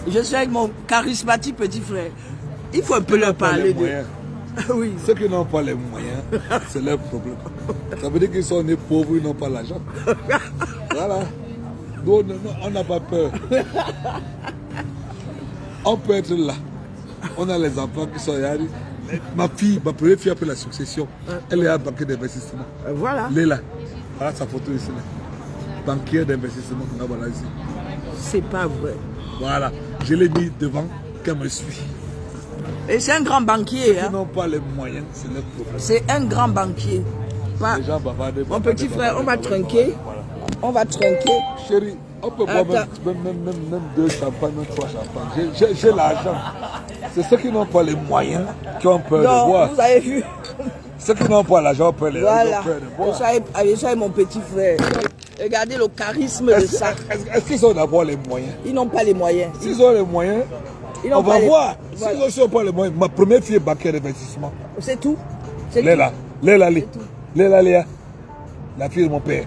Je suis avec mon charismatique petit frère. Il faut un peu leur parler de... Oui. Ceux qui n'ont pas les moyens, c'est leur problème. Ça veut dire qu'ils sont nés pauvres, ils n'ont pas l'argent. Voilà. Nous, on n'a pas peur. On peut être là. On a les enfants qui sont là. Ma fille, ma première fille après la succession, elle est à banquier d'investissement. Voilà. Léla. Voilà sa photo ici. Banquier d'investissement. Voilà ici. C'est pas vrai. Voilà. Je l'ai mis devant qu'elle me suit. Et c'est un grand banquier. Ceux qui n'ont pas les moyens, c'est leur problème. C'est un grand banquier. Pas... Les gens bavardent, mon petit frère, on va trinquer. Voilà. On va trinquer. Chérie, on peut boire même 2 champagnes, même 3 champagnes. J'ai l'argent. C'est ceux qui n'ont pas les moyens qui ont peur de boire. Vous avez vu. Ceux qui n'ont pas l'argent ont peur de boire. Je suis avec mon petit frère. Regardez le charisme de ça. Est-ce qu'ils ont d'abord les moyens? Ils n'ont pas les moyens. S'ils ont les moyens, on va voir. S'ils n'ont pas les moyens, ma première fille est banquière d'investissement. C'est tout. Léla, Léa, la fille de mon père.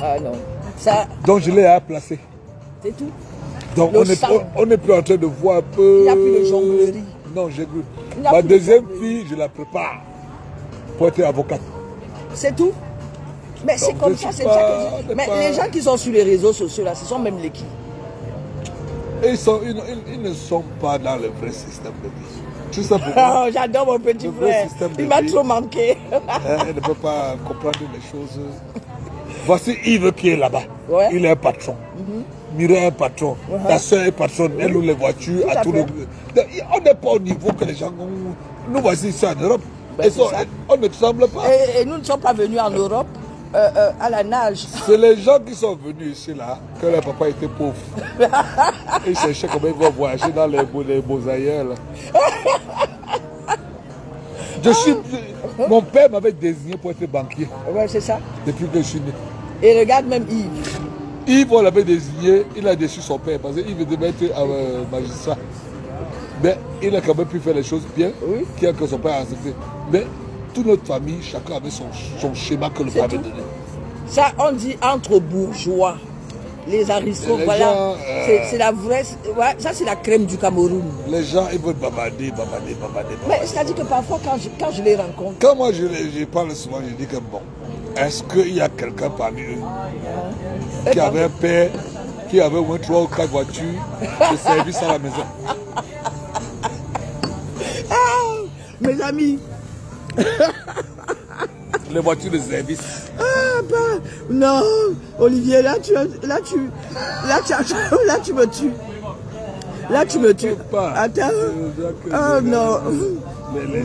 Ah non. Ça... Donc je l'ai à placer. C'est tout. Donc on n'est plus en train de voir un peu... Il n'y a plus de jonglerie. Non, j'ai cru. Ma deuxième fille, je la prépare pour être avocate. C'est tout. Mais c'est comme ça, c'est ça que je... Mais les gens qui sont sur les réseaux sociaux, là, ce sont même les qui? Ils ne sont pas dans le vrai système de vie. Tout ça pourquoi? Oh, j'adore mon petit frère. Il m'a trop manqué. Elle ne peut pas comprendre les choses. Voici Yves qui est là-bas. Ouais. Il est un patron. Mireille est un patron. Ta soeur est patronne. Elle loue les voitures à tout le... On n'est pas au niveau que les gens ont... Nous voici ici en Europe. Ben, on ne semble pas. Et nous ne sommes pas venus en Europe à la nage. C'est les gens qui sont venus ici là, que leur papa était pauvre. Ils cherchaient comment ils vont voyager dans les beaux ailleurs. Mon père m'avait désigné pour être banquier. Ouais, c'est ça. Depuis que je suis né. Et regarde même Yves. Yves, on l'avait désigné, il a déçu son père parce qu'il devait être magistrat. Mais il a quand même pu faire les choses bien, qui a que son père a accepté. Mais toute notre famille, chacun avait son schéma que le père avait donné. Ça, on dit entre bourgeois, les aristocrates, voilà. C'est la vraie. Ouais, ça, c'est la crème du Cameroun. Les gens, ils veulent babader. Mais c'est-à-dire que parfois, quand je les rencontre. Quand moi je parle souvent, je dis que bon, est-ce qu'il y a quelqu'un parmi eux qui avait un père, qui avait au moins 3 ou 4 voitures de service à la maison? Mes amis. Les voitures de service. Ah bah, non, Olivier, là tu me tues. Là tu me tues. Attends. Oh non. Les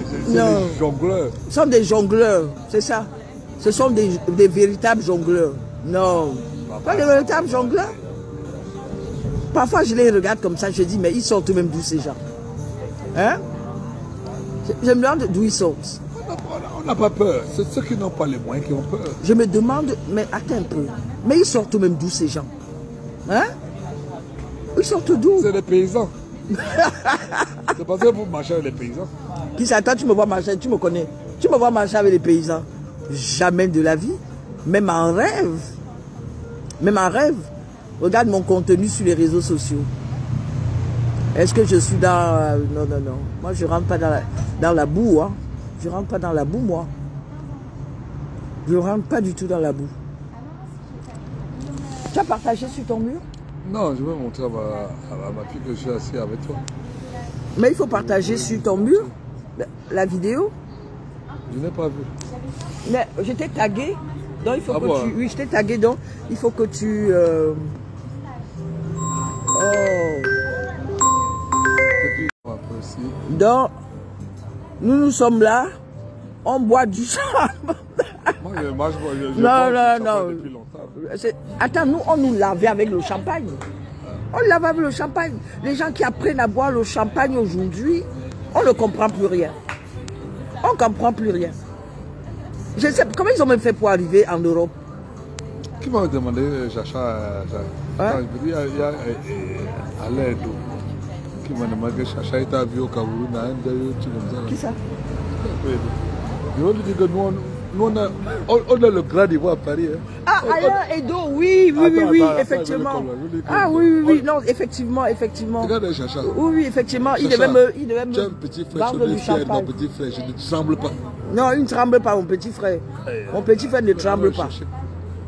jongleurs. Ce sont des jongleurs, c'est ça. Ce sont des véritables jongleurs. Non. Pas des véritables jongleurs. Parfois je les regarde comme ça, je dis, mais ils sortent même d'où ces gens? Hein? Je me demande d'où ils sortent. On n'a pas peur. C'est ceux qui n'ont pas les moyens qui ont peur. Je me demande, mais attends un peu. Mais ils sortent même d'où ces gens? Hein? Ils sortent d'où? C'est les paysans. C'est parce que vous marchez avec les paysans. Qui ça? Toi, tu me vois marcher, tu me connais. Tu me vois marcher avec les paysans. Jamais de la vie. Même en rêve. Même en rêve. Regarde mon contenu sur les réseaux sociaux. Est-ce que je suis dans... Non. Moi, je ne rentre pas dans la boue. Hein. Je ne rentre pas dans la boue, moi. Je ne rentre pas du tout dans la boue. Tu as partagé sur ton mur? Non, je vais montrer à ma fille que je suis assis avec toi. Mais il faut partager sur ton mur la vidéo. Je n'ai pas vu. Mais je t'ai tagué. Donc il faut que bon, tu... Oui, je t'ai tagué. Donc il faut que tu... Donc, nous sommes là, on boit du champagne. Moi, je marche, Non. Depuis longtemps. Attends, nous, on nous lavait avec le champagne. On lave avec le champagne. Les gens qui apprennent à boire le champagne aujourd'hui, on ne comprend plus rien. On ne comprend plus rien. Je sais, comment ils ont même fait pour arriver en Europe? Qui m'a demandé, Chacha, il y a Alain Edo, qui m'a demandé que Chacha était vu au Cameroun, un truc comme ça. Qui ça? Je veux lui dire que nous, Nous, on a le Grand Ivoire à Paris. Hein. Ah, Alain Edo, oui, effectivement. Oui, non, effectivement. Regarde un chacha. Oui, effectivement, il devait me tu as un petit frère, je suis fier de mon petit frère, je ne tremble pas. Non, il ne tremble pas, mon petit frère. Mon petit frère ne tremble pas.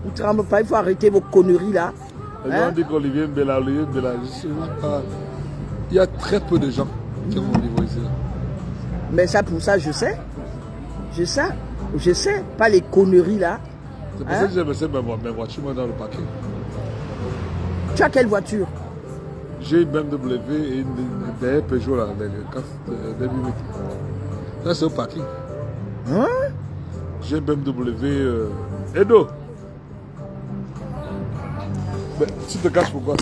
Il ne tremble pas, il faut arrêter vos conneries là. On dit qu'Olivier Mbela, il y a très peu de gens qui vont au niveau ici. Mais ça, pour ça, je sais. Je sais, pas les conneries là. C'est pour ça que j'ai laissé mes voitures dans le paquet. Tu as quelle voiture? J'ai une BMW et une Peugeot là, avec 2008. Là, c'est au parking. Hein? J'ai une BMW Edo. Mais tu te caches pourquoi?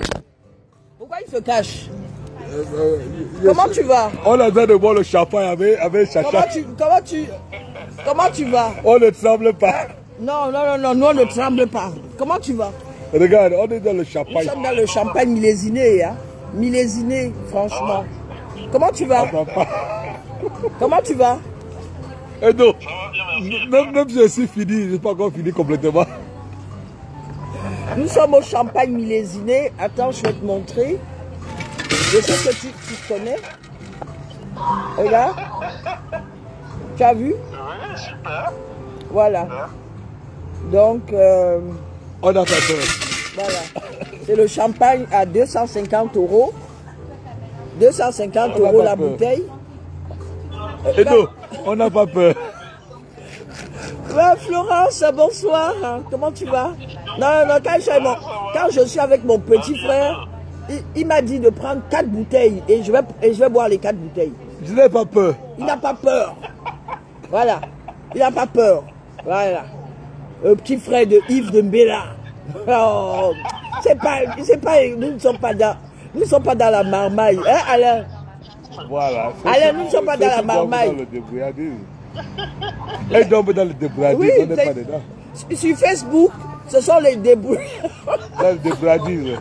Pourquoi il se cache? Comment tu vas? On a besoin de boire le champagne avec Chacha. Comment tu vas? On ne tremble pas. Non, nous on ne tremble pas. Comment tu vas? Regarde, on est dans le champagne. Nous sommes dans le champagne millésiné, hein? Millésiné, franchement. Comment tu vas? Comment tu vas? Edo, même si je suis fini, je n'ai pas encore fini complètement. Nous sommes au champagne millésiné. Attends, je vais te montrer. Je sais que tu connais. Regarde. Tu as vu? Oui, super. Voilà. Donc, on a pas peur. Voilà. C'est le champagne à 250 €. 250 € la bouteille. Edo, on n'a pas peur. Ouais, Florence, bonsoir. Comment tu vas? Non, quand je suis avec mon petit frère, il m'a dit de prendre 4 bouteilles et je vais boire les 4 bouteilles. Je n'ai pas peur. Il n'a pas peur. Voilà. Il n'a pas peur. Voilà. Le petit frère de Yves de Mbela. Oh, nous ne sommes pas dans la marmaille. Hein, Alain? Voilà. Alain, nous ne sommes pas dans la marmaille. Et donc dans le débrouillardise, oui, on n'est pas dedans. Sur Facebook, ce sont les débrouillards. Dans le débrouillardise.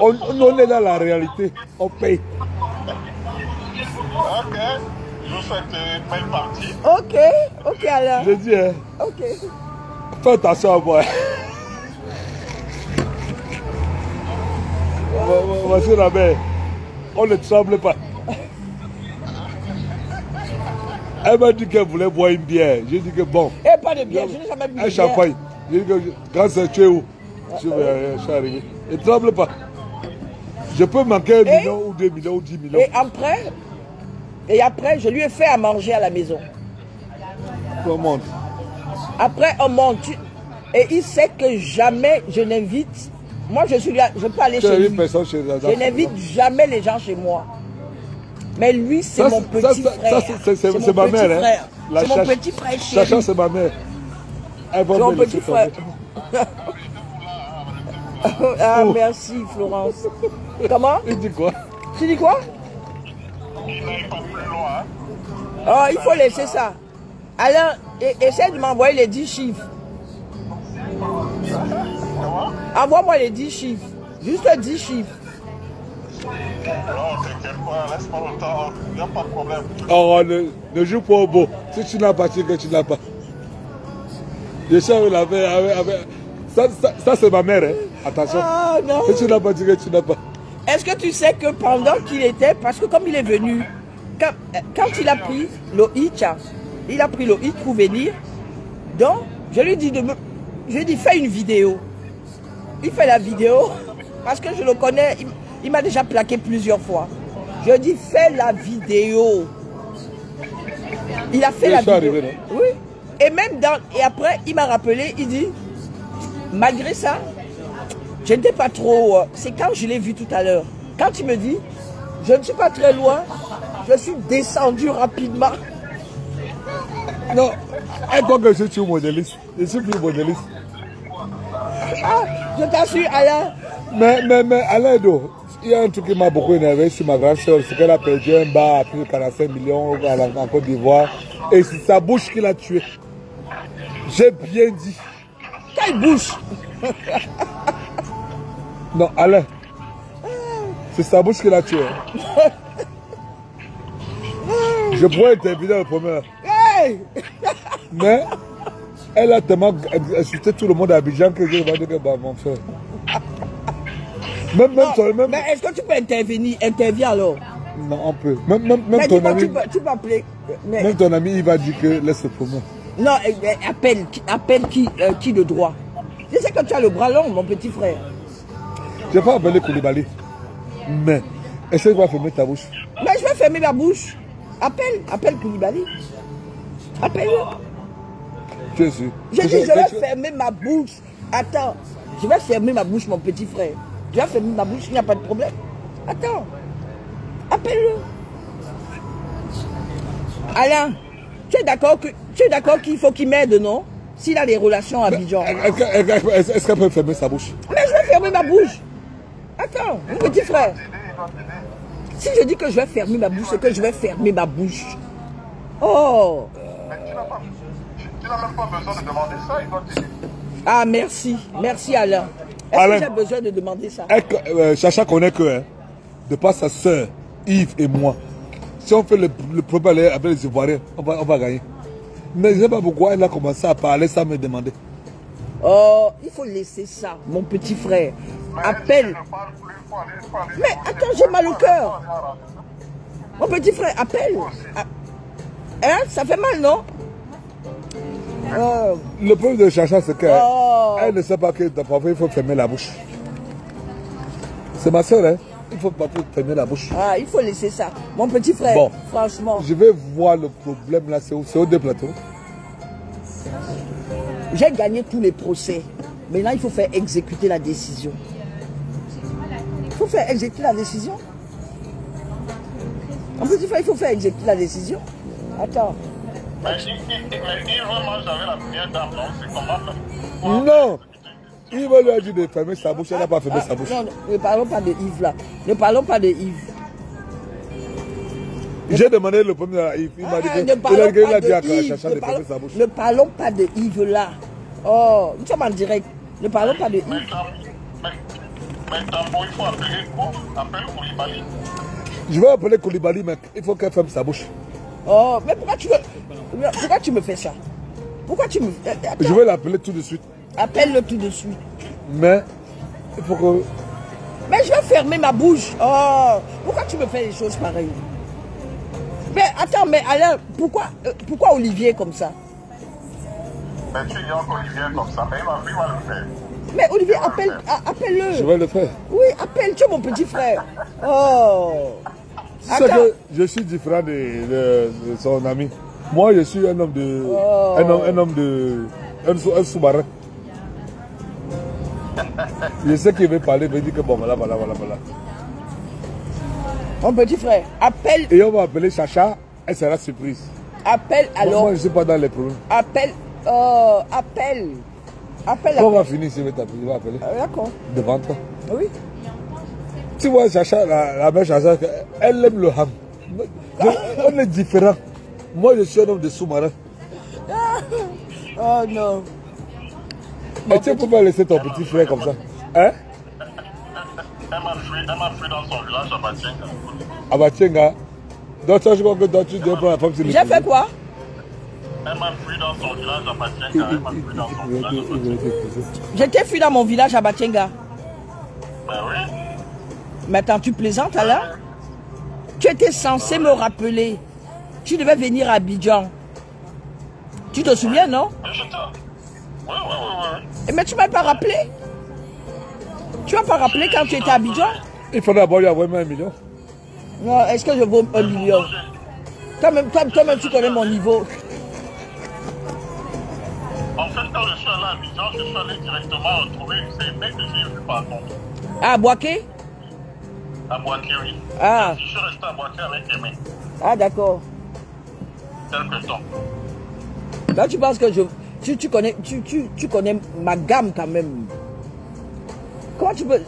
On est dans la réalité. On paye. Ok. Je vous souhaite une belle partie. Ok Alain. Je dis, hein. Ok. Fais attention à moi. Voici la mer. On ne tremble pas. Elle m'a dit qu'elle voulait boire une bière. J'ai dit que bon. Et pas de bière, je n'ai jamais bu de un champagne. J'ai dit que quand c'est tu es où? Je suis arrivé. Et ne tremble pas. Je peux manquer 1 million ou 2 millions ou 10 millions. Et après, je lui ai fait à manger à la maison. On monte. Après, on monte. Et il sait que jamais je n'invite. Moi, je suis là, je peux aller chez lui. Je n'invite jamais les gens chez moi. Mais lui, c'est mon petit frère. C'est ma mère. C'est mon petit frère chéri. Chacha, c'est ma mère. C'est mon petit frère. Ah, merci, Florence. Comment? Il dit quoi? Tu dis quoi? Il n'aille pas plus loin. Oh, il faut laisser ça. Alain, essaie de m'envoyer les 10 chiffres. Envoie-moi les 10 chiffres. Juste 10 chiffres. Non, t'inquiète pas, laisse-moi le temps. Il n'y a pas de problème. Oh, ne joue pas au beau. Si tu n'as pas, c'est que tu n'as pas. Je sais, il avait. Ça c'est ma mère, hein. Attention. Ah, non. Si tu n'as pas, c'est que tu n'as pas. Est-ce que tu sais que pendant qu'il était, parce que comme il est venu, quand il a pris le hit pour venir, donc je lui dis fais une vidéo. Il fait la vidéo, parce que je le connais, il m'a déjà plaqué plusieurs fois. Je dis fais la vidéo. Il a fait la vidéo. Arrivé, oui. Et même et après, il m'a rappelé, il dit, malgré ça, je n'étais pas trop... c'est quand je l'ai vu tout à l'heure. Quand il me dit, je ne suis pas très loin, je suis descendu rapidement. Non, elle croit que je suis modéliste. Je suis plus modéliste. Ah, je t'assure, Alain. Mais Alain Edo, il y a un truc qui m'a beaucoup énervé sur ma grande soeur, c'est qu'elle a perdu un bar à plus de 45 millions en Côte d'Ivoire. Et c'est sa bouche qui l'a tué. J'ai bien dit. Quelle bouche? Non, Alain. C'est sa bouche qui l'a tué. Je pourrais intervenir le premier. Hey! Mais Elle a tellement insulté tout le monde à Abidjan que je vais dire que bah, mon frère. Même toi, même. Mais est-ce que tu peux intervenir? Interviens alors. Non, on peut. Même ton ami. Tu peux appeler. Mais... Même ton ami, il va dire que laisse le problème. Non, appelle qui de droit. Je sais que tu as le bras long, mon petit frère. Je n'ai pas appelé Koulibaly. Mais, essaie de fermer ta bouche. Mais je vais fermer ma bouche. Appelle Koulibaly. Appelle-le. Tu es sûr? Je dis, je vais fermer ma bouche. Attends, je vais fermer ma bouche, mon petit frère. Je vais fermer ma bouche, il n'y a pas de problème. Attends, appelle-le. Alain, tu es d'accord qu'il faut qu'il m'aide, non? S'il a des relations à Abidjan. Est-ce qu'elle peut fermer sa bouche? Mais je vais fermer ma bouche. Attends, mon petit frère. Si je dis que je vais fermer ma bouche, c'est que je vais fermer ma bouche. Oh. Mais tu n'as même pas besoin de demander ça, il va t'aider. Ah, merci. Merci, Alain. Est-ce que j'ai besoin de demander ça? Chacha connaît que, hein, de par sa soeur, Yves et moi, si on fait le problème avec les Ivoiriens, on va gagner. Mais je ne sais pas pourquoi elle a commencé à parler sans me demander. Oh, il faut laisser ça, mon petit frère. Appelle. Mais attends, j'ai mal au cœur. Mon petit frère, appelle. Hein, ça fait mal, non? Le problème de Chacha, c'est qu'elle ne sait pas que parfois il faut fermer la bouche. C'est ma soeur, hein? Il faut pas fermer la bouche. Ah, il faut laisser ça. Mon petit frère, bon, franchement. Je vais voir le problème là, c'est au deux plateaux. J'ai gagné tous les procès. Maintenant, il faut faire exécuter la décision. Il faut faire exécuter la décision. Mon petit frère, il faut faire exécuter la décision. Attends. Mais il va manger avec la première dame, non? C'est comment? Non! Il va lui dire de fermer sa bouche, elle n'a pas fermé sa bouche. Non, ne parlons pas de Yves là. Ne parlons pas de Yves. J'ai demandé le premier à Yves. Il m'a dit que il a dit à Chacha de fermer sa bouche. Ne parlons pas de Yves là. Oh, nous sommes en direct. Ne parlons pas de Yves. Mais Tambo, il faut appeler quoi? Appelle Koulibaly. Je vais appeler Koulibaly, mec. Il faut qu'elle ferme sa bouche. Oh, mais pourquoi tu me fais ça? Pourquoi tu me... Attends. Je vais l'appeler tout de suite. Appelle-le tout de suite. Mais, il faut que... Mais je vais fermer ma bouche. Oh, pourquoi tu me fais des choses pareilles? Mais attends, mais Alain, pourquoi Olivier comme ça? Mais tu dis encore Olivier comme ça, mais il va le faire. Mais Olivier, appelle-le. Je vais le faire. Oui, appelle, tu es mon petit frère. Oh. C'est que je suis différent de son ami. Moi, je suis un homme de... Oh. Un sous-marin. Je sais qu'il veut parler, il veut dire que bon, voilà. Mon petit frère, appelle. Et on va appeler Chacha, elle sera surprise. Appelle alors. Moi, je ne suis pas dans les problèmes. Appelle. Appelle. Quand on va finir ici, je vais appeler. D'accord. Devant toi. Oui. Tu vois, Chacha, la mère Chacha, elle aime le ham. On est différents. Moi, je suis un homme de sous-marin. Oh non. Mais tu ne peux pas laisser ton petit frère comme ça. Hein? Elle m'a fui dans son village à Batienga. À Batienga? Donc, je crois que tu dois prendre la femme sur le... J'ai fait quoi? Elle m'a fui dans son village à Batienga. Elle m'a fui dans son village à Batienga. J'étais fui dans mon village à Batienga. Ben oui. Mais attends, tu plaisantes alors? Tu étais censé me rappeler. Tu devais venir à Abidjan. Tu te souviens, non? Oui. Mais tu ne m'as pas rappelé. Tu ne m'as pas rappelé quand tu étais à Abidjan? Il faut d'abord lui envoyer 1 million. Non, est-ce que je vaux 1 million? Toi-même, tu connais mon niveau. En fait, quand je suis allé à Abidjan, je suis allé directement retrouver ces mecs que j'ai vus par contre. À Boaké? À Boaké, oui. Ah. Je suis resté à Boaké avec Aimé. Ah, d'accord. Quelque temps. Là, tu penses que tu connais ma gamme quand même. Comment tu peux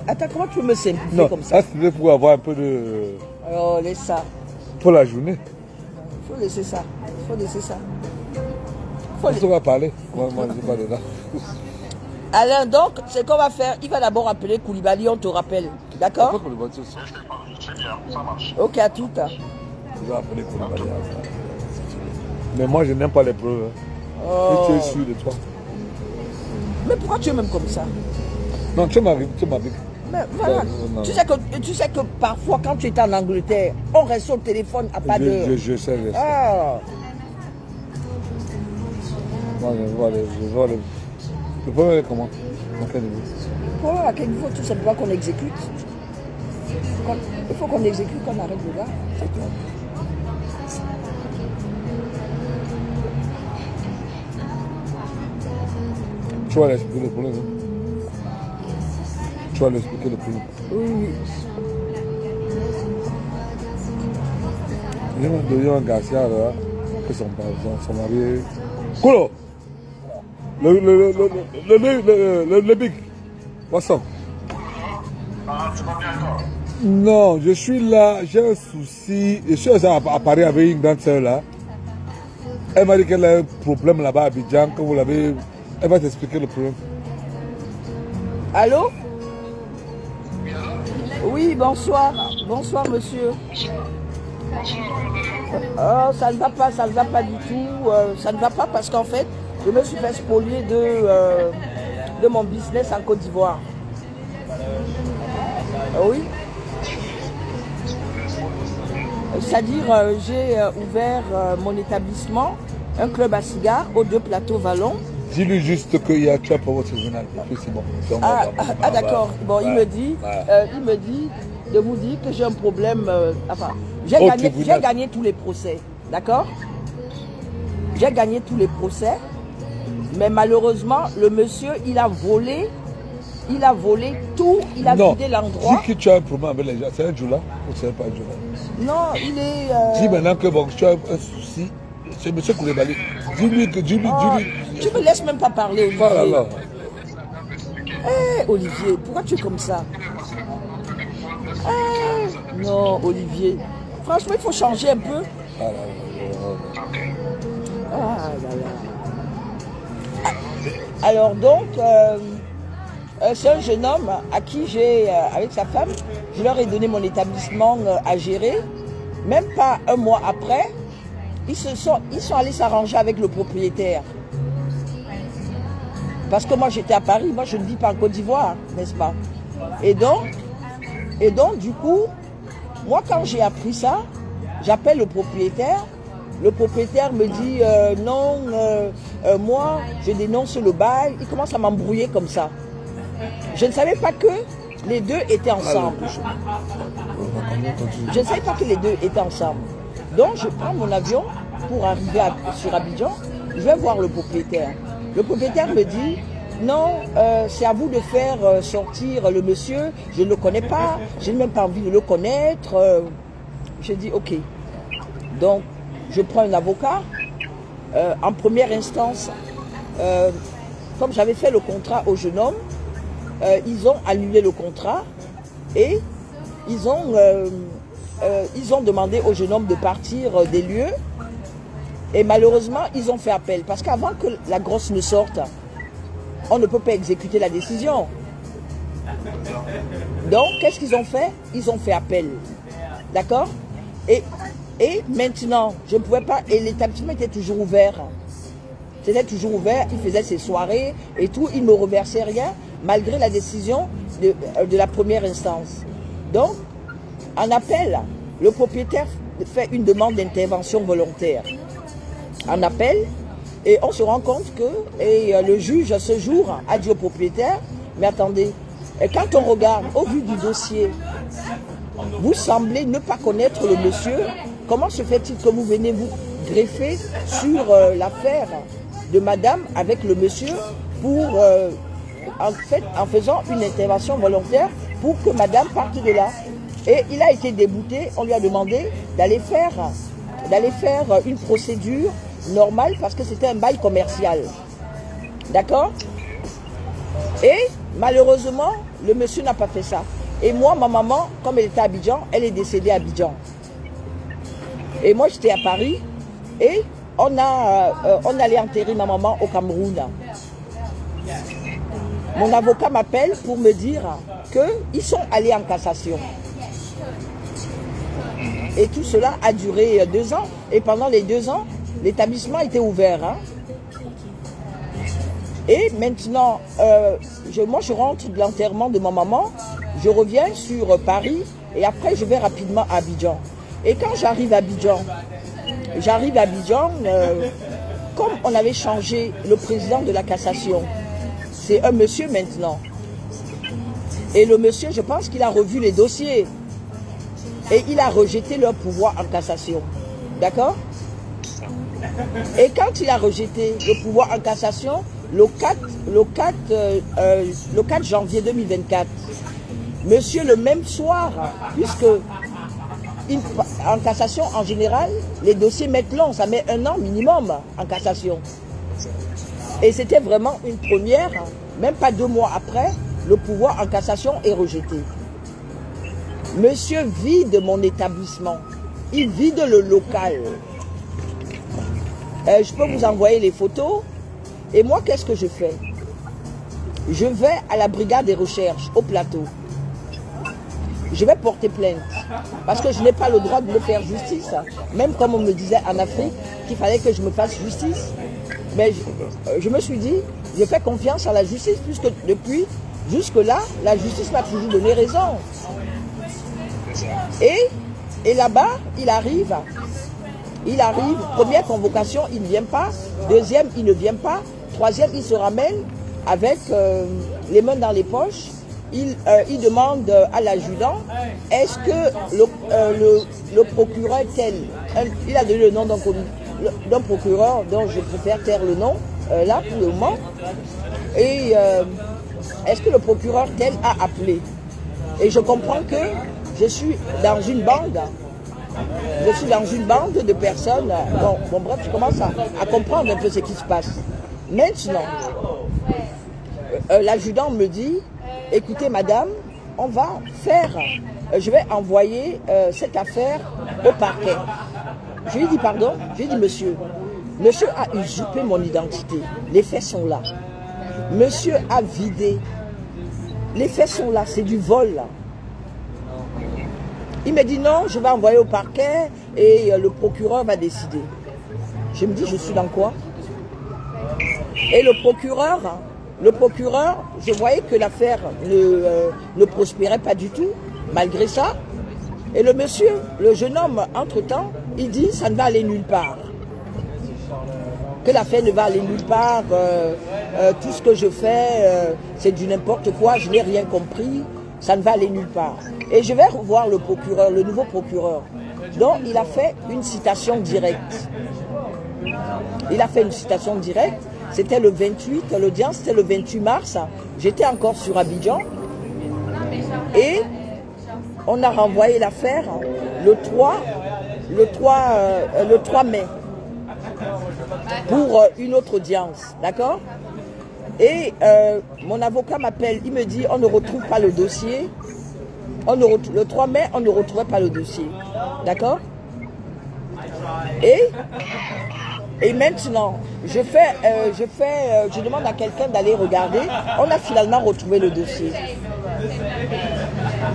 me simplifier comme ça? Ça, c'était pour avoir un peu de... Oh, laisse ça. Pour la journée. Il faut laisser ça. On va parler. Moi, je ne suis pas dedans. Alain, donc, ce qu'on va faire, il va d'abord appeler Koulibaly, on te rappelle. D'accord? C'est bien, ça marche. Ok, à tout. Je vais appeler Koulibaly. Mais moi, je n'aime pas les preuves. Hein. Oh. Tu es sûr de toi? Mais pourquoi tu es même comme ça? Non, tu m'arrives, tu m'arrives. Mais voilà. Non. Tu sais que parfois, quand tu étais en Angleterre, on reste au téléphone à pas d'heure. Je sais. Ah. Moi, je vois le problème est comment? À quel niveau? Pourquoi, à quel niveau? Tout simplement qu'on exécute. Il faut qu'on exécute, qu'on arrête le gars. C'est tout. Tu vas l'expliquer le problème. Hein? Tu vas l'expliquer le problème. Oui. Il y a un Garcia là, que son mari. Kolo! Le big. What's up? Ah, tu vas bien toi? Non, je suis là, j'ai un souci. Je suis à Paris avec une grande soeur là. Elle m'a dit qu'elle a un problème là-bas à Abidjan, que vous l'avez. Elle va t'expliquer le problème. Allô? Oui, bonsoir. Bonsoir, monsieur. Oh, ça ne va pas du tout. Ça ne va pas parce qu'en fait, je me suis fait spolier de mon business en Côte d'Ivoire. Oui. C'est-à-dire, j'ai ouvert mon établissement, un club à cigares aux 2 plateaux Vallon. Dis-lui juste qu'il y a tu as pour votre tribunal. C'est bon. D'accord. Bon, il me dit de vous dire que j'ai un problème. Enfin, j'ai gagné tous les procès. D'accord? J'ai gagné tous les procès. Mais malheureusement, le monsieur, il a volé tout. Il a vidé l'endroit. Dis que tu as un problème avec les gens. C'est un Djoula ou c'est pas un Djoula? Non, il est... Dis maintenant que bon, tu as un souci. C'est M. Koulibaly. Dis-lui que dis-lui. Tu me laisses même pas parler, Olivier. Voilà, là. Olivier, pourquoi tu es comme ça? Non, Olivier. Franchement, il faut changer un peu. Alors donc, c'est un jeune homme à qui j'ai, avec sa femme, je leur ai donné mon établissement à gérer. Même pas un mois après, ils sont allés s'arranger avec le propriétaire. Parce que moi j'étais à Paris, moi je ne vis pas en Côte d'Ivoire, n'est-ce pas? Et donc, du coup, moi quand j'ai appris ça, j'appelle le propriétaire. Le propriétaire me dit non, moi je dénonce le bail. Il commence à m'embrouiller comme ça. Je ne savais pas que les deux étaient ensemble. Je ne savais pas que les deux étaient ensemble. Donc je prends mon avion pour arriver sur Abidjan. Je vais voir le propriétaire. Le propriétaire me dit non, c'est à vous de faire sortir le monsieur. Je ne le connais pas. Je n'ai même pas envie de le connaître. Je dis ok. Donc je prends un avocat. En première instance, comme j'avais fait le contrat au jeune homme, ils ont annulé le contrat et ils ont demandé au jeune homme de partir des lieux. Et malheureusement, ils ont fait appel. Parce qu'avant que la grosse ne sorte, on ne peut pas exécuter la décision. Donc, qu'est-ce qu'ils ont fait? Ils ont fait appel. D'accord? Et maintenant, je ne pouvais pas... Et l'établissement était toujours ouvert. C'était toujours ouvert. Il faisait ses soirées et tout. Il ne me reversait rien, malgré la décision de la première instance. Donc, en appel, le propriétaire fait une demande d'intervention volontaire. En appel, et on se rend compte que le juge ce jour a dit au propriétaire, mais attendez, quand on regarde au vu du dossier, vous semblez ne pas connaître le monsieur, comment se fait-il que vous venez vous greffer sur l'affaire de madame avec le monsieur pour, en faisant une intervention volontaire pour que madame parte de là. Et il a été débouté, on lui a demandé d'aller faire une procédure normale parce que c'était un bail commercial. D'accord? Et malheureusement, le monsieur n'a pas fait ça. Et moi, ma maman, comme elle était à Abidjan, elle est décédée à Abidjan. Et moi, j'étais à Paris et on allait enterrer ma maman au Cameroun. Mon avocat m'appelle pour me dire qu'ils sont allés en cassation. Et tout cela a duré 2 ans. Et pendant les 2 ans, l'établissement était ouvert. Hein. Et maintenant, moi je rentre de l'enterrement de ma maman, je reviens sur Paris et après je vais rapidement à Abidjan. Et quand j'arrive à Abidjan, comme on avait changé le président de la cassation, c'est un monsieur maintenant. Et le monsieur, je pense qu'il a revu les dossiers et il a rejeté leur pouvoir en cassation. D'accord? Et quand il a rejeté le pouvoir en cassation, le 4 janvier 2024, monsieur, le même soir, puisque en cassation, en général, les dossiers mettent long, ça met 1 an minimum en cassation. Et c'était vraiment une première, même pas 2 mois après, le pouvoir en cassation est rejeté. Monsieur vide mon établissement, il vide le local. Je peux vous envoyer les photos. Et moi, qu'est-ce que je fais? Je vais à la brigade des recherches, au plateau. Je vais porter plainte. Parce que je n'ai pas le droit de me faire justice. Même comme on me disait en Afrique qu'il fallait que je me fasse justice. Mais je me suis dit, je fais confiance à la justice, puisque depuis, jusque-là, la justice m'a toujours donné raison. Et là-bas, il arrive, première convocation, il ne vient pas. Deuxième, il ne vient pas. Troisième, il se ramène avec les mains dans les poches. Il demande à l'adjudant, est-ce que le procureur tel, il a donné le nom d'un procureur dont je préfère taire le nom, là pour le moment, et est-ce que le procureur tel a appelé? Et je comprends que je suis dans une bande. Je suis dans une bande de personnes. Bon bref, je commence à comprendre un peu ce qui se passe. Maintenant, l'adjudant me dit, écoutez madame, on va faire, je vais envoyer cette affaire au parquet. Je lui ai dit pardon, je lui ai dit monsieur a usurpé mon identité, les faits sont là. Monsieur a vidé, les faits sont là, c'est du vol là. Il me dit non, je vais envoyer au parquet et le procureur va décider. Je me dis, je suis dans quoi? Et le procureur, je voyais que l'affaire ne prospérait pas du tout, malgré ça. Et le monsieur, le jeune homme, entre-temps, il dit, ça ne va aller nulle part. Que l'affaire ne va aller nulle part, tout ce que je fais, c'est du n'importe quoi, je n'ai rien compris. Ça ne va aller nulle part. Et je vais revoir le procureur, le nouveau procureur. Donc, il a fait une citation directe. C'était le 28, l'audience c'était le 28 mars. J'étais encore sur Abidjan. Et on a renvoyé l'affaire le 3 mai pour une autre audience. D'accord? Et mon avocat m'appelle, il me dit on ne retrouve pas le dossier. Le 3 mai, on ne retrouvait pas le dossier. D'accord? Et maintenant, je demande à quelqu'un d'aller regarder. On a finalement retrouvé le dossier.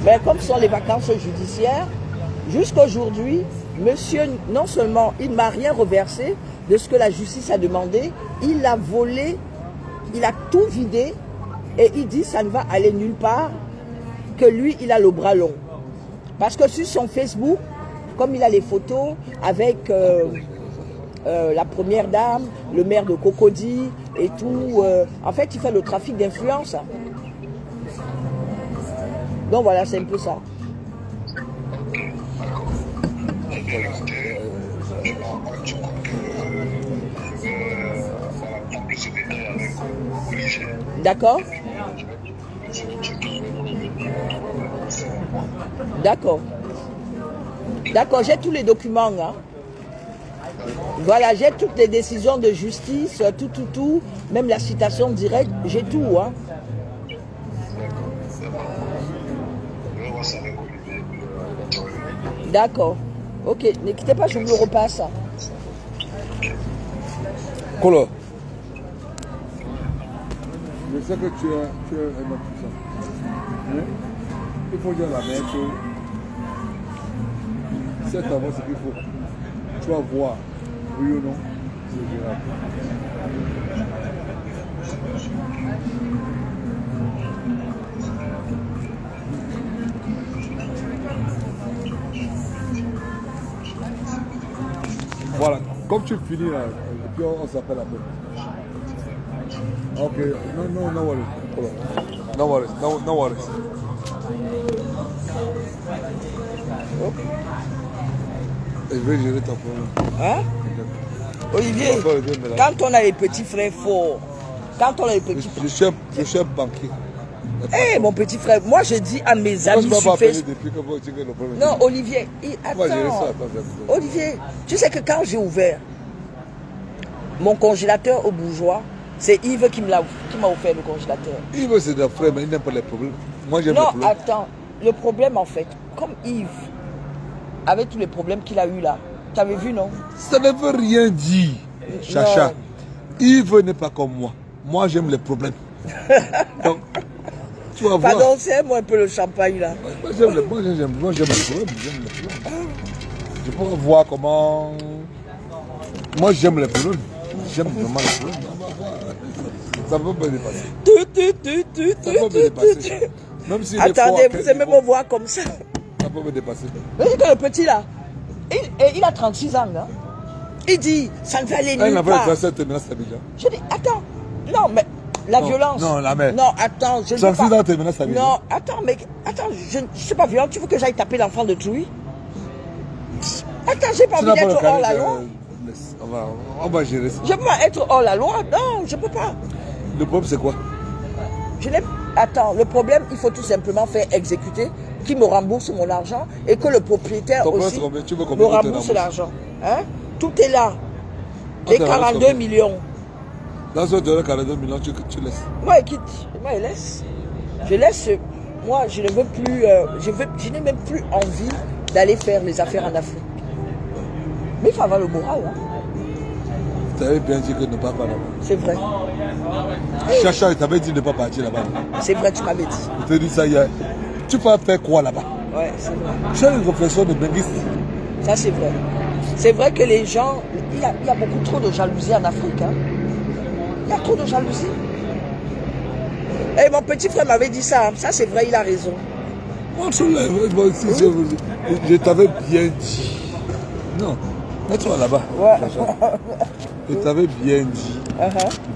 Mais comme ce sont les vacances judiciaires, jusqu'à aujourd'hui, monsieur, non seulement il ne m'a rien reversé de ce que la justice a demandé, il a volé. Il a tout vidé et il dit ça ne va aller nulle part, que lui il a le bras long. Parce que sur son Facebook, comme il a les photos avec la première dame, le maire de Cocody et tout, en fait il fait le trafic d'influence. Donc voilà, c'est un peu ça. D'accord. D'accord. D'accord, j'ai tous les documents. Hein. Voilà, j'ai toutes les décisions de justice, tout. Même la citation directe, j'ai tout. Hein. D'accord. Ok, ne quittez pas, je vous le repasse. Colo. Je sais que tu es un homme puissant. Mais il faut dire la même chose. C'est avant ce qu'il faut. Tu vas voir, oui ou non, c'est gérable. Voilà, comme tu finis là, et puis on s'appelle après. Ok, no worries. No worries, no worries. Et je vais gérer ton problème. Hein? Olivier, quand on a les petits frères forts, quand on a les petits frères... Je suis un banquier. Eh, mon petit frère, moi je dis à mes amis sur Facebook... Non, Olivier, attends. Olivier, tu sais que quand j'ai ouvert mon congélateur au bourgeois, c'est Yves qui m'a offert le congélateur. Yves, c'est un frère, mais il n'aime pas les problèmes. Moi, j'aime les problèmes. Non, attends. Le problème, en fait, comme Yves, avec tous les problèmes qu'il a eu là, tu avais vu, non? Ça ne veut rien dire, Chacha. Yves n'est pas comme moi. Moi, j'aime les problèmes. Donc, tu vas voir. Pardon, c'est-moi un peu le champagne là. Moi, j'aime les problèmes. Je peux voir comment... Moi, j'aime les problèmes. J'aime vraiment les problèmes. Ça peut me dépasser. Ça peut me dépasser. Même si attendez, vous aimez me voir comme ça. Ça peut me dépasser. Vous voyez que le petit là, il a 36 ans. Hein? Il dit, ça ne va aller nulle part. Je dis, attends, non, mais la violence. Non, la mère. Non, attends, je ne sais pas. Non, attends, mais attends, je ne suis pas violent. Tu veux que j'aille taper l'enfant de Trouy? Attends, j'ai pas envie d'être hors la loi. On va gérer ça. Je ne peux pas être hors la loi. Non, je ne peux pas. Le problème, c'est quoi? Attends, le problème, il faut tout simplement faire exécuter, qui me rembourse mon argent et que le propriétaire aussi me rembourse l'argent. Hein? Tout est là. Les 42 millions. Dans ce cas, 42 millions, tu laisses. Moi, quitte. Moi, je laisse. Je laisse. Moi, je ne veux plus. Je n'ai même plus envie d'aller faire les affaires en Afrique. Mais il faut avoir le moral. Hein? Tu avais bien dit que ne pas là-bas. C'est vrai. Chacha, tu avais dit de ne pas partir là-bas. C'est vrai, tu m'avais dit. Je te dis ça hier. Tu vas faire quoi là-bas? Ouais, c'est vrai. Tu as une réflexion de benguiste. Ça, c'est vrai. C'est vrai que les gens... Il y a beaucoup trop de jalousie en Afrique. Hein? Il y a trop de jalousie. Et mon petit frère m'avait dit ça. Ça, c'est vrai, il a raison. Moi, je t'avais bien dit. Non. Mets-toi là-bas. Ouais. Je t'avais bien dit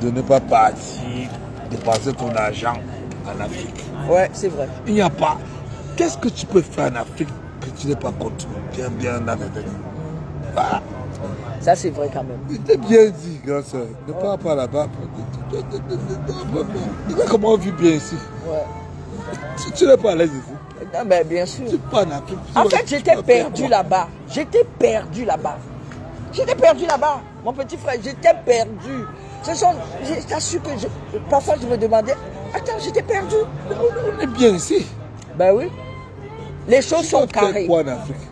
de ne pas partir, dépenser ton argent en Afrique. Ouais, c'est vrai. Il n'y a pas. Qu'est-ce que tu peux faire en Afrique que tu n'es pas compte? Bien dans la tête. Ah. Ça, c'est vrai quand même. Il t'a bien dit, grand soeur. Ne pars pas là-bas. Regarde comment on vit bien ici. Ouais. Tu n'es pas à l'aise ici. Non, mais bien sûr. Tu pas en Afrique. En fait, j'étais perdu là-bas. J'étais perdu là-bas. J'étais perdu là-bas. Mon petit frère, j'étais perdu. Je t'assure que parfois je me demandais, attends, j'étais perdu. On est bien ici. Ben oui. Les choses sont carrées. Quoi en Afrique?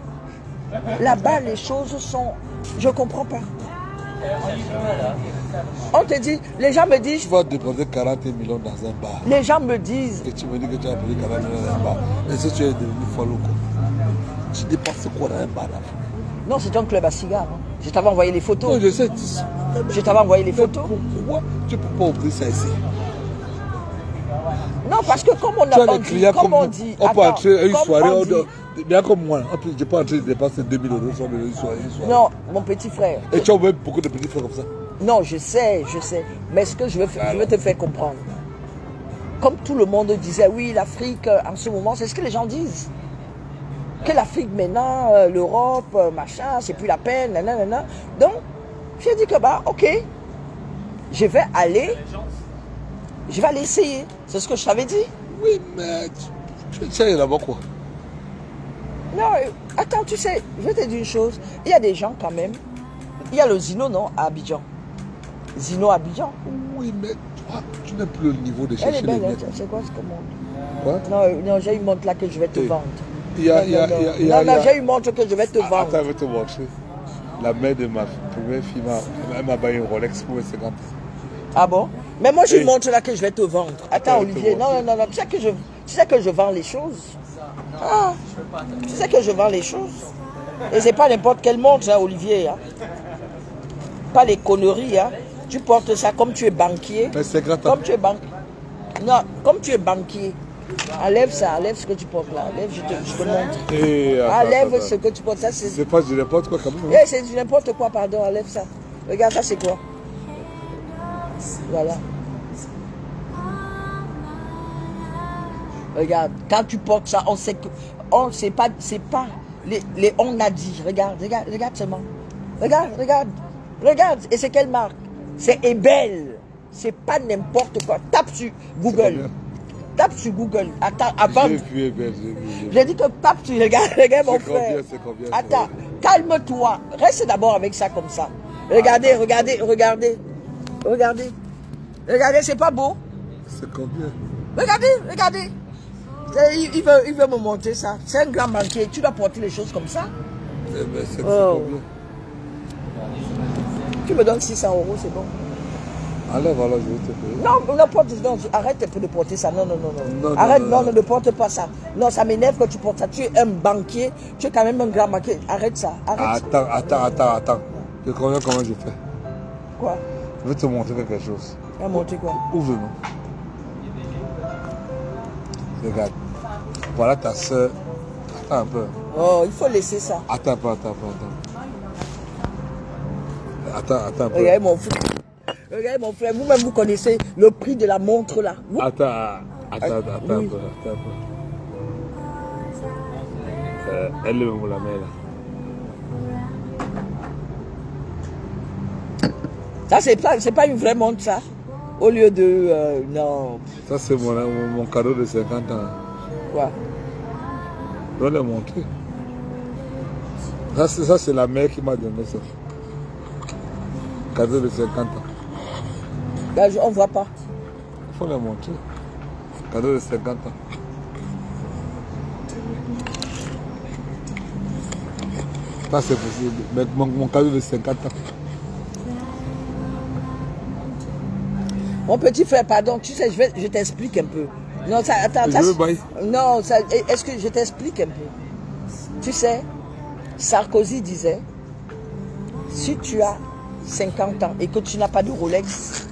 Là-bas, les choses sont... Je ne comprends pas. On te dit, les gens me disent... Tu vas déposer 40 millions dans un bar. Les gens me disent... Et tu me dis que tu as payé 40 millions dans un bar. Et si tu es devenu follow quoi? Tu dépenses quoi dans un bar là? Non, c'est un club à cigares. Hein. Je t'avais envoyé les photos. Oui, je sais. Je t'avais envoyé les photos. Pourquoi tu ne peux pas ouvrir ça ici? Non, parce que comme on a vendu, comme on dit... On peut entrer à une soirée, bien comme moi. Je ne peux pas entrer, je dépense 2000 € sur une soirée. Non, mon petit frère. Et tu as même beaucoup de petits frères comme ça? Non, je sais. Mais ce que je veux te faire comprendre. Comme tout le monde disait, oui, l'Afrique, en ce moment, c'est ce que les gens disent. Que l'Afrique maintenant, l'Europe, machin, c'est plus la peine, nanana. Donc, j'ai dit que bah, ok, je vais aller essayer. C'est ce que je t'avais dit. Oui, mais tu sais là-bas quoi? Non, attends, tu sais, je vais te dire une chose. Il y a des gens quand même. Il y a le Zino, non, à Abidjan. Zino à Abidjan. Oui, mais toi, tu n'as plus le niveau de chercher les belles. C'est quoi ce commande? Quoi? Non, j'ai une montre là que je vais te vendre. Non, j'ai une montre que je vais te vendre. Attends, je vais te montrer. La mère de ma première fille m'a payé une Rolex pour 50 ans. Ah bon? Mais moi, j'ai une montre là que je vais te vendre. Attends, Olivier. Non. Tu sais que je vends les choses. Ah, tu sais que je vends les choses. Et c'est pas n'importe quelle montre, hein, Olivier. Hein. Pas les conneries. Hein. Tu portes ça comme tu es banquier. Mais c'est grave. Comme tu es banquier. Non, comme tu es banquier. Enlève ça, enlève ce que tu portes là. Enlève, je te montre. Enlève ce que tu portes. Ça, c'est pas du n'importe quoi quand même. Eh, c'est du n'importe quoi, pardon, enlève ça. Regarde, ça c'est quoi? Voilà. Regarde, quand tu portes ça, on sait que. C'est pas. On a dit. Regarde seulement. Regarde. Et c'est quelle marque? C'est Ebel. C'est pas n'importe quoi. Tape sur Google. Tape sur Google. Attends, avant. J'ai dit que tape sur. Regarde mon frère. Combien, attends, calme-toi. Reste d'abord avec ça comme ça. Regardez. Regardez, c'est pas beau? C'est combien? Regardez. Il veut me montrer ça. C'est un grand banquier. Tu dois porter les choses comme ça. Eh ben, c'est combien? Tu me donnes 600 €, c'est bon. Allez, voilà, je vais te payer. Non, arrête un peu de porter ça. Non. Arrête, non, ne porte pas ça. Non, ça m'énerve que tu portes ça. Tu es un banquier. Tu es quand même un grand banquier. Arrête ça. Attends. Tu connais comment je fais? Quoi? Je vais te montrer quelque chose. Tu vas montrer quoi? Ouvre-nous. Regarde. Voilà ta soeur. Attends un peu. Oh, il faut laisser ça. Attends un peu. Attends un peu. Regardez mon frère, vous-même vous connaissez le prix de la montre là. Attends un peu. Elle est même la main là. Ça c'est pas une vraie montre ça. Au lieu de non. Ça c'est mon cadeau de 50 ans. Quoi? Je vais le montrer. Ça c'est la mère qui m'a donné ça. Cadeau de 50 ans. Là, on ne voit pas. Il faut le montrer. Cadeau de 50 ans. Ça c'est possible. Mais mon cadeau de 50 ans. Mon petit frère, pardon, tu sais, je t'explique un peu. Non, ça, attends, non, est-ce que je t'explique un peu? Tu sais, Sarkozy disait, si tu as 50 ans et que tu n'as pas de Rolex,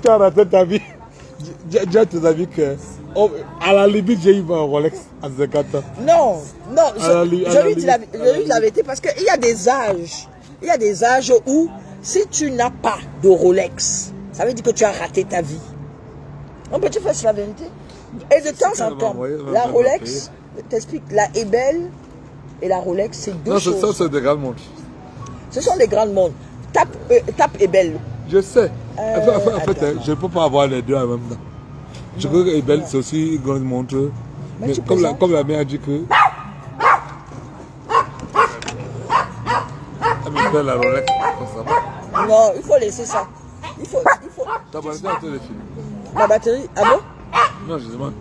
tu as raté ta vie. Dis à tes amis que, à la limite, j'ai eu un Rolex à 50 ans. Non, je lui dis la vérité parce qu'il y a des âges. Il y a des âges où, si tu n'as pas de Rolex, ça veut dire que tu as raté ta vie. On peut-tu faire la vérité? Et de temps en temps, la Rolex, t'explique, la Ebel et la Rolex, c'est deux choses. Non, c'est des grandes montres. Ce sont des grandes montres. Tape Ebel. Je sais. En fait, je ne peux pas avoir les deux en même temps. Je crois que Ebel, c'est aussi une grande montre. Mais comme la mère a dit que... Elle me fait la Rolex. Non, il faut laisser ça. Il faut... Ta batterie a été finie. Ma batterie, ah bon? Non, je demande.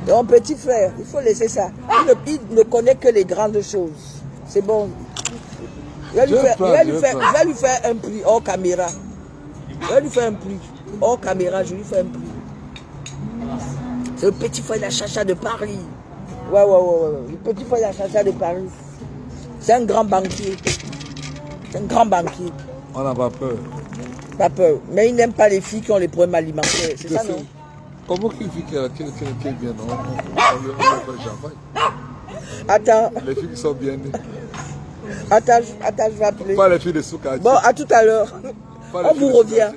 Mon petit frère, il faut laisser ça. Il ne connaît que les grandes choses. C'est bon. Je vais lui faire un prix hors caméra. Je vais lui faire un prix hors caméra, je lui fais un prix. C'est le petit frère de la Chacha de Paris. Ouais. Le petit frère de la Chacha de Paris. C'est un grand banquier. C'est un grand banquier. On n'a pas peur. Pas peur. Mais il n'aime pas les filles qui ont les problèmes alimentaires. C'est ça, non? Comment qu'une fille qui est bien, non? On lui fait le champagne. Attends. Les filles qui sont bien nées. Attends, je vais appeler. Pas les filles de Soukadji. Bon, à tout à l'heure. On vous revient.